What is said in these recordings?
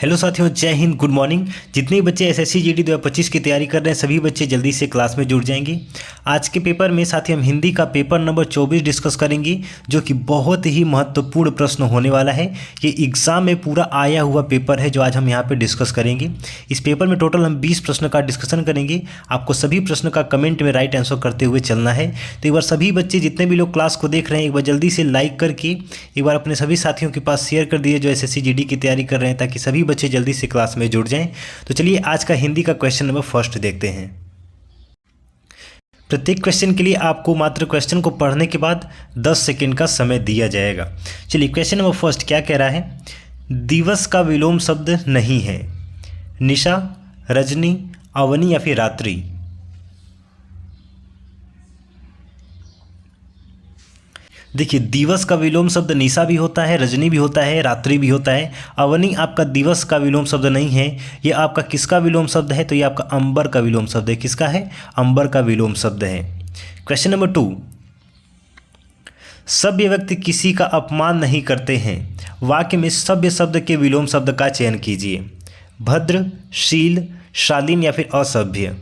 Hello साथियों, जय Hind, good morning. जितने बच्चे एसएससी जीडी 2025 की तैयारी कर रहे हैं सभी बच्चे जल्दी से क्लास में जुड़ जाएंगे। आज के पेपर में साथियों हम हिंदी का पेपर नंबर 24 डिस्कस करेंगे, जो कि बहुत ही महत्वपूर्ण प्रश्न होने वाला है। ये एग्जाम में पूरा आया हुआ पेपर है जो आज हम यहाँ पे डिस्कस करेंगे। इस पेपर में टोटल हम 20 प्रश्न का डिस्कशन करेंगे। आपको सभी प्रश्न का कमेंट में राइट आंसर करते हुए चलना है। तो एक बार सभी बच्चे जितने भी लोग क्लास को देख रहे हैं एक बार जल्दी से लाइक करके एक बार अपने सभी साथियों के पास शेयर कर दिए जो एसएससी जीडी की तैयारी कर रहे हैं, ताकि सभी बच्चे जल्दी से क्लास में जुड़ जाएं। तो चलिए आज का हिंदी का क्वेश्चन नंबर फर्स्ट देखते हैं। प्रत्येक क्वेश्चन के लिए आपको मात्र क्वेश्चन को पढ़ने के बाद 10 सेकंड का समय दिया जाएगा। चलिए क्वेश्चन नंबर फर्स्ट क्या कह रहा है। दिवस का विलोम शब्द नहीं है। निशा, रजनी, अवनी या फिर रात्रि। देखिए, दिवस का विलोम शब्द निशा भी होता है, रजनी भी होता है, रात्रि भी होता है। अवनी आपका दिवस का विलोम शब्द नहीं है। ये आपका किसका विलोम शब्द है? तो ये आपका अंबर का विलोम शब्द है। किसका है? अंबर का विलोम शब्द है। क्वेश्चन नंबर 2, सभ्य व्यक्ति किसी का अपमान नहीं करते हैं। वाक्य में सभ्य शब्द के विलोम शब्द का चयन कीजिए। भद्र, शील, शालीन या फिर असभ्य।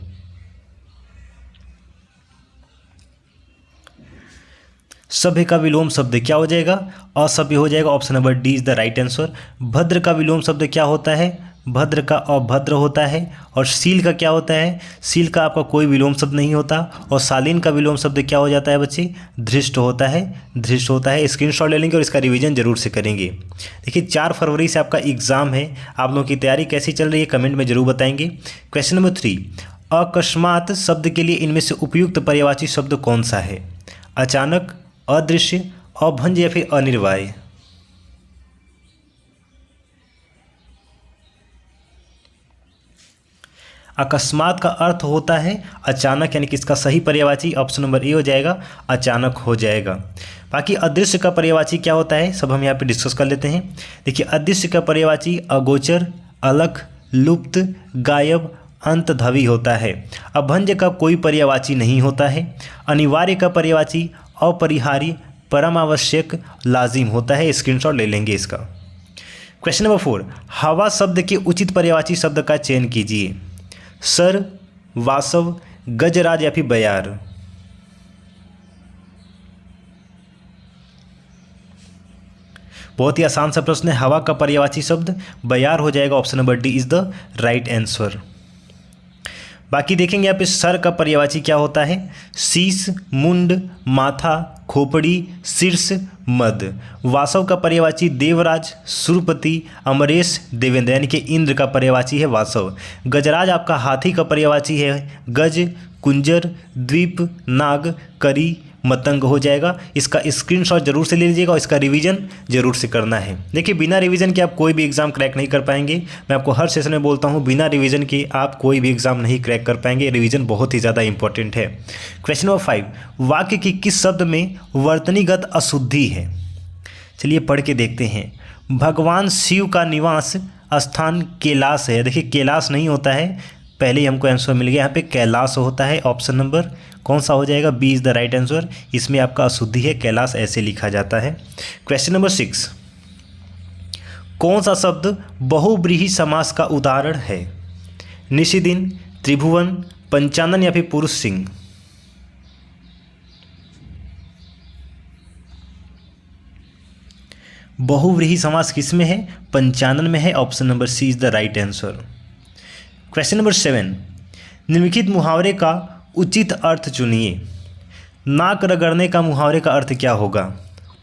सभ्य का विलोम शब्द क्या हो जाएगा? असभ्य हो जाएगा। Option number D is the right answer. भद्र का विलोम शब्द क्या होता है? भद्र का अभद्र होता है। और शील का क्या होता है? शील का आपका कोई विलोम शब्द नहीं होता। और शालीन का विलोम शब्द क्या हो जाता है बच्चे? धृष्ट होता है। धृष्ट होता है। स्क्रीनशॉट ले लेंगे और इसका रिवीजन जरूर से करेंगे। देखिए 4 फरवरी से आपका एग्जाम है। आप लोगों की तैयारी कैसी चल रही है कमेंट में जरूर बताएंगे। क्वेश्चन नंबर 3, अकस्मात शब्द के लिए इनमें से उपयुक्त पर्यायवाची शब्द कौन सा है? अचानक, अदृश्य, अभंज या फिर अनिर्वाय। अकस्मात का अर्थ होता है अचानक, यानी कि इसका सही पर्यायवाची ऑप्शन नंबर ए हो जाएगा, अचानक हो जाएगा। बाकी अदृश्य का पर्यायवाची क्या होता है सब हम यहाँ पे डिस्कस कर लेते हैं। देखिए अदृश्य का पर्यायवाची अगोचर, अलख, लुप्त, गायब, अंतधवी होता है। अभंज का कोई पर्यायवाची नहीं होता है। अनिवार्य का पर्यायवाची अपरिहार्य, परम आवश्यक, लाजिम होता है। स्क्रीनशॉट ले लेंगे इसका। क्वेश्चन नंबर 4, हवा शब्द के उचित पर्यायवाची शब्द का चयन कीजिए। सर, वासव, गजराज या फिर बयार। बहुत ही आसान सा प्रश्न है। हवा का पर्यायवाची शब्द बयार हो जाएगा। Option number D is the right answer. बाकी देखेंगे यहाँ पे सर का पर्यायवाची क्या होता है? शीश, मुंड, माथा, खोपड़ी, शीर्ष, मद। वासव का पर्यायवाची देवराज, सुरपति, अमरेश, देवेंद्र, यानी कि इंद्र का पर्यायवाची है वासव। गजराज आपका हाथी का पर्यायवाची है गज, कुंजर, द्वीप, नाग, करी, मतंग हो जाएगा। इसका स्क्रीनशॉट जरूर से ले लीजिएगा और इसका रिवीजन जरूर से करना है। देखिए बिना रिवीजन के आप कोई भी एग्जाम क्रैक नहीं कर पाएंगे। मैं आपको हर सेशन में बोलता हूँ बिना रिवीजन के आप कोई भी एग्जाम नहीं क्रैक कर पाएंगे। रिवीजन बहुत ही ज़्यादा इंपॉर्टेंट है। क्वेश्चन नंबर 5, वाक्य की किस शब्द में वर्तनीगत अशुद्धि है? चलिए पढ़ के देखते हैं। भगवान शिव का निवास स्थान कैलाश है। देखिए कैलाश नहीं होता है, पहले ही हमको आंसर मिल गया। यहाँ पे कैलाश होता है। ऑप्शन नंबर कौन सा हो जाएगा? B is the right answer. इसमें आपका अशुद्धि है, कैलाश ऐसे लिखा जाता है। क्वेश्चन नंबर 6, कौन सा शब्द बहुव्रीहि समास का उदाहरण है? निशिदिन, त्रिभुवन, पंचानन या फिर पुरुष सिंह। बहुव्रीहि समास किस में है? पंचानन में है। Option number C is the right answer. Question number 7, निम्नलिखित मुहावरे का उचित अर्थ चुनिए। नाक रगड़ने का मुहावरे का अर्थ क्या होगा?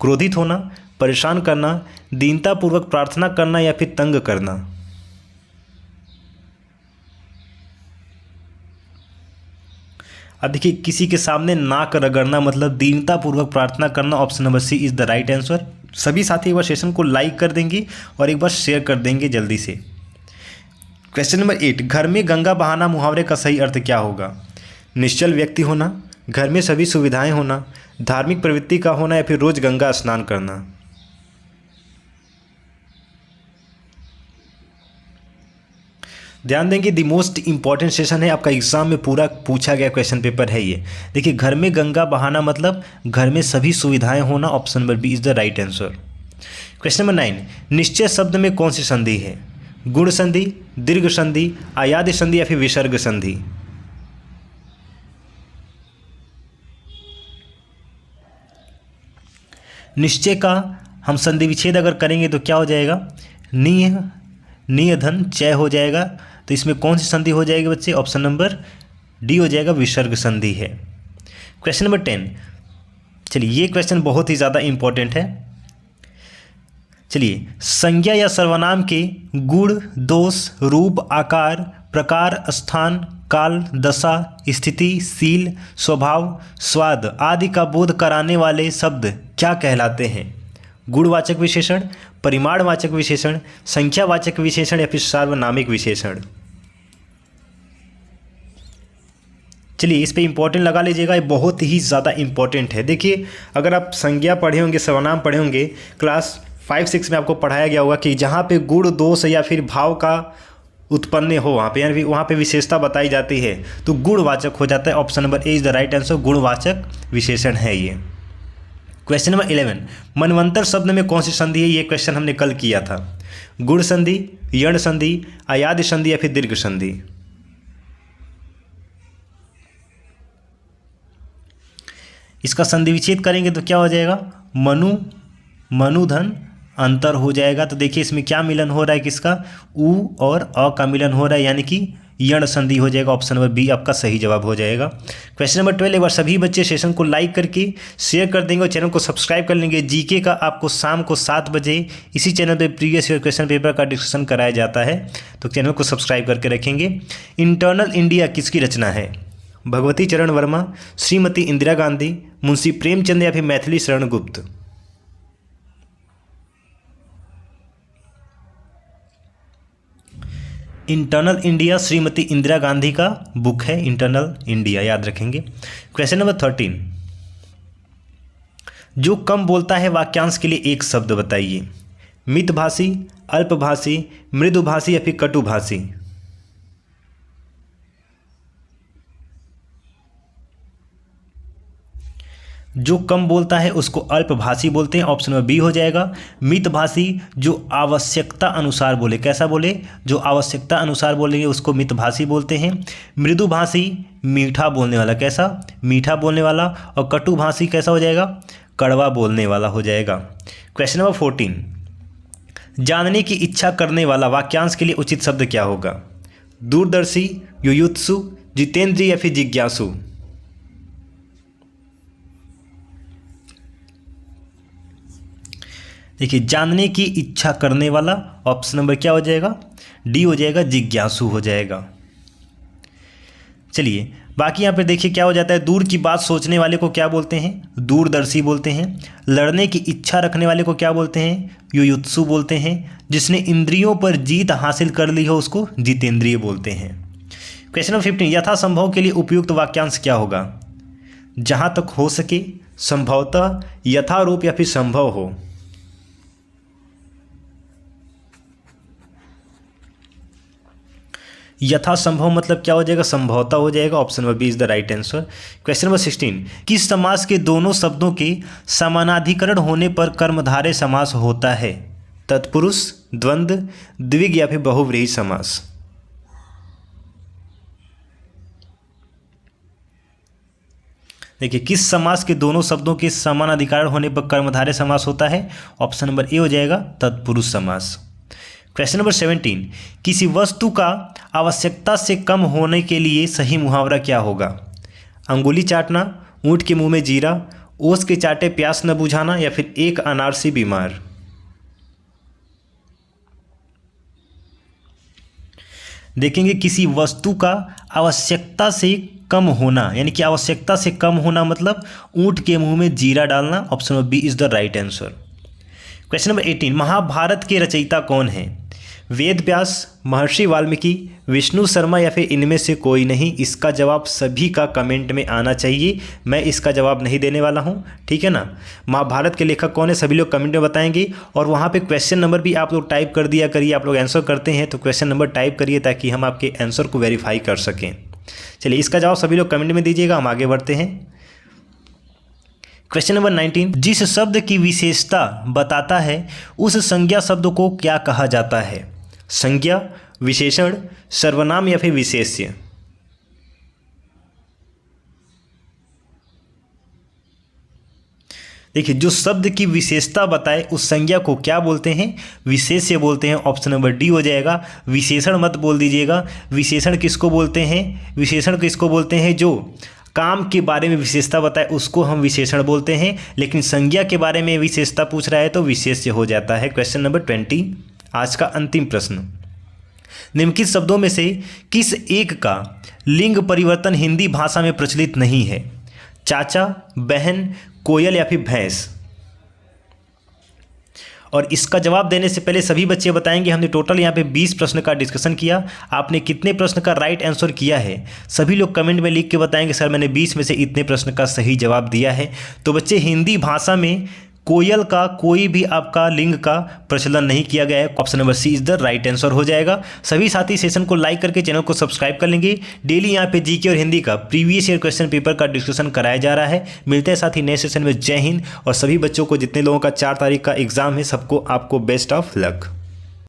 क्रोधित होना, परेशान करना, दीनतापूर्वक प्रार्थना करना या फिर तंग करना। अब देखिए किसी के सामने नाक रगड़ना मतलब दीनतापूर्वक प्रार्थना करना। Option number C is the right answer. सभी साथी एक बार सेशन को लाइक कर देंगे और एक बार शेयर कर देंगे जल्दी से। क्वेश्चन नंबर 8, घर में गंगा बहाना मुहावरे का सही अर्थ क्या होगा? निश्चल व्यक्ति होना, घर में सभी सुविधाएं होना, धार्मिक प्रवृत्ति का होना या फिर रोज गंगा स्नान करना। ध्यान देंगे द मोस्ट इंपॉर्टेंट सेशन है आपका एग्जाम में पूरा पूछा गया क्वेश्चन पेपर है ये। देखिए घर में गंगा बहाना मतलब घर में सभी सुविधाएं होना। Option number B is the right answer. Question number 9, निश्चय शब्द में कौन सी संधि है? गुण संधि, दीर्घ संधि, अयाद संधि या फिर विसर्ग संधि? निश्चय का हम संधि विच्छेद अगर करेंगे तो क्या हो जाएगा? निय धन चय हो जाएगा। तो इसमें कौन सी संधि हो जाएगी बच्चे? ऑप्शन नंबर डी हो जाएगा, विसर्ग संधि है। क्वेश्चन नंबर 10, चलिए ये क्वेश्चन बहुत ही ज़्यादा इंपॉर्टेंट है। चलिए, संज्ञा या सर्वनाम के गुण, दोष, रूप, आकार, प्रकार, स्थान, काल, दशा, स्थिति, शील, स्वभाव, स्वाद आदि का बोध कराने वाले शब्द क्या कहलाते हैं? गुणवाचक विशेषण, परिमाणवाचक विशेषण, संख्यावाचक विशेषण या फिर सार्वनामिक विशेषण? चलिए इस पे इंपॉर्टेंट लगा लीजिएगा, ये बहुत ही ज़्यादा इंपॉर्टेंट है। देखिए, अगर आप संज्ञा पढ़े होंगे, सर्वनाम पढ़े होंगे, क्लास 5-6 में आपको पढ़ाया गया होगा कि जहाँ पे गुण, दोष या फिर भाव का उत्पन्न हो वहाँ पे, यानी वहाँ पे विशेषता बताई जाती है तो गुणवाचक हो जाता है। Option number A is the right answer, गुणवाचक विशेषण है ये। क्वेश्चन नंबर 11, मनवंतर शब्द में कौन सी संधि है? ये क्वेश्चन हमने कल किया था। गुण संधि, यण संधि, अयाद संधि या फिर दीर्घ संधि? इसका संधि विच्छेद करेंगे तो क्या हो जाएगा? मनुधन अंतर हो जाएगा। तो देखिए इसमें क्या मिलन हो रहा है, किसका? उ और अ का मिलन हो रहा है, यानी कि यण संधि हो जाएगा। ऑप्शन नंबर बी आपका सही जवाब हो जाएगा। क्वेश्चन नंबर 12, एक बार सभी बच्चे सेशन को लाइक करके शेयर कर देंगे और चैनल को सब्सक्राइब कर लेंगे। जीके का आपको शाम को 7 बजे इसी चैनल पे प्रीवियस ईयर क्वेश्चन पेपर का डिस्कशन कराया जाता है, तो चैनल को सब्सक्राइब करके रखेंगे। इंटरनल इंडिया किसकी रचना है? भगवती चरण वर्मा, श्रीमती इंदिरा गांधी, मुंशी प्रेमचंद या फिर मैथिली शरण गुप्त? इंटरनल इंडिया श्रीमती इंदिरा गांधी का बुक है, इंटरनल इंडिया, याद रखेंगे। क्वेश्चन नंबर 13, जो कम बोलता है वाक्यांश के लिए एक शब्द बताइए। मितभाषी, अल्पभाषी, मृदुभाषी या फिर कटुभाषी? जो कम बोलता है उसको अल्पभाषी बोलते हैं। ऑप्शन नंबर बी हो जाएगा। मितभाषी जो आवश्यकता अनुसार बोले, कैसा बोले? जो आवश्यकता अनुसार बोलेंगे उसको मितभाषी बोलते हैं। मृदुभाषी मीठा बोलने वाला, कैसा? मीठा बोलने वाला। और कटुभाषी कैसा हो जाएगा? कड़वा बोलने वाला हो जाएगा। क्वेश्चन नंबर 14, जानने की इच्छा करने वाला वाक्यांश के लिए उचित शब्द क्या होगा? दूरदर्शी, युयुत्सु, जितेंद्रिय या फिर जिज्ञासु? देखिए, जानने की इच्छा करने वाला, ऑप्शन नंबर क्या हो जाएगा? डी हो जाएगा, जिज्ञासु हो जाएगा। चलिए बाकी यहाँ पे देखिए क्या हो जाता है। दूर की बात सोचने वाले को क्या बोलते हैं? दूरदर्शी बोलते हैं। लड़ने की इच्छा रखने वाले को क्या बोलते हैं? युयुत्सु बोलते हैं। जिसने इंद्रियों पर जीत हासिल कर ली हो उसको जितेंद्रिय बोलते हैं। क्वेश्चन नंबर 15, यथासंभव के लिए उपयुक्त वाक्यांश क्या होगा? जहाँ तक हो सके, संभवतः, यथारूप या फिर संभव हो? यथासंभव मतलब क्या हो जाएगा? संभवतः हो जाएगा। Option number B is the right answer. Question number 16, किस समास के दोनों शब्दों के समानाधिकरण होने पर कर्मधारय समास होता है? तत्पुरुष, द्वंद्व, द्विग या फिर बहुव्रीहि समास? देखिए, किस समास के दोनों शब्दों के समानाधिकरण होने पर कर्मधारय समास होता है? ऑप्शन नंबर ए हो जाएगा, तत्पुरुष समास। क्वेश्चन नंबर 17, किसी वस्तु का आवश्यकता से कम होने के लिए सही मुहावरा क्या होगा? अंगुली चाटना, ऊँट के मुंह में जीरा, ओस के चाटे प्यास न बुझाना या फिर एक अनारसी बीमार? देखेंगे, किसी वस्तु का आवश्यकता से कम होना, यानी कि आवश्यकता से कम होना मतलब ऊँट के मुंह में जीरा डालना। Option number B is the right answer. Question number 18, Mahabharata के रचयिता कौन है? वेद व्यास, महर्षि वाल्मीकि, विष्णु शर्मा या फिर इनमें से कोई नहीं? इसका जवाब सभी का कमेंट में आना चाहिए। मैं इसका जवाब नहीं देने वाला हूं, ठीक है ना। महाभारत के लेखक कौन है सभी लोग कमेंट में बताएंगे। और वहां पे क्वेश्चन नंबर भी आप लोग टाइप कर दिया करिए। आप लोग आंसर करते हैं तो क्वेश्चन नंबर टाइप करिए ताकि हम आपके आंसर को वेरीफाई कर सकें। चलिए इसका जवाब सभी लोग कमेंट में दीजिएगा। हम आगे बढ़ते हैं। क्वेश्चन नंबर 19, जिस शब्द की विशेषता बताता है उस संज्ञा शब्द को क्या कहा जाता है? संज्ञा, विशेषण, सर्वनाम या फिर विशेष्य? देखिए, जो शब्द की विशेषता बताए उस संज्ञा को क्या बोलते हैं? विशेष्य बोलते हैं। ऑप्शन नंबर डी हो जाएगा। विशेषण मत बोल दीजिएगा। विशेषण किसको बोलते हैं? विशेषण किसको बोलते हैं? जो काम के बारे में विशेषता बताए उसको हम विशेषण बोलते हैं, लेकिन संज्ञा के बारे में विशेषता पूछ रहा है तो विशेष्य हो जाता है। क्वेश्चन नंबर 20, आज का अंतिम प्रश्न। निम्नलिखित शब्दों में से किस एक का लिंग परिवर्तन हिंदी भाषा में प्रचलित नहीं है? चाचा, बहन, कोयल या फिर भैंस? और इसका जवाब देने से पहले सभी बच्चे बताएंगे, हमने टोटल यहाँ पे 20 प्रश्न का डिस्कशन किया। आपने कितने प्रश्न का राइट आंसर किया है? सभी लोग कमेंट में लिख के बताएंगे सर मैंने 20 में से इतने प्रश्न का सही जवाब दिया है। तो बच्चे, हिंदी भाषा में कोयल का कोई भी आपका लिंग का प्रचलन नहीं किया गया है। Option number C is the right answer हो जाएगा। सभी साथी सेशन को लाइक करके चैनल को सब्सक्राइब कर लेंगे। डेली यहाँ पे जीके और हिंदी का प्रीवियस ईयर क्वेश्चन पेपर का डिस्कशन कराया जा रहा है। मिलते हैं साथी नए सेशन में। जय हिंद। और सभी बच्चों को, जितने लोगों का 4 तारीख का एग्जाम है, सबको आपको बेस्ट ऑफ लक।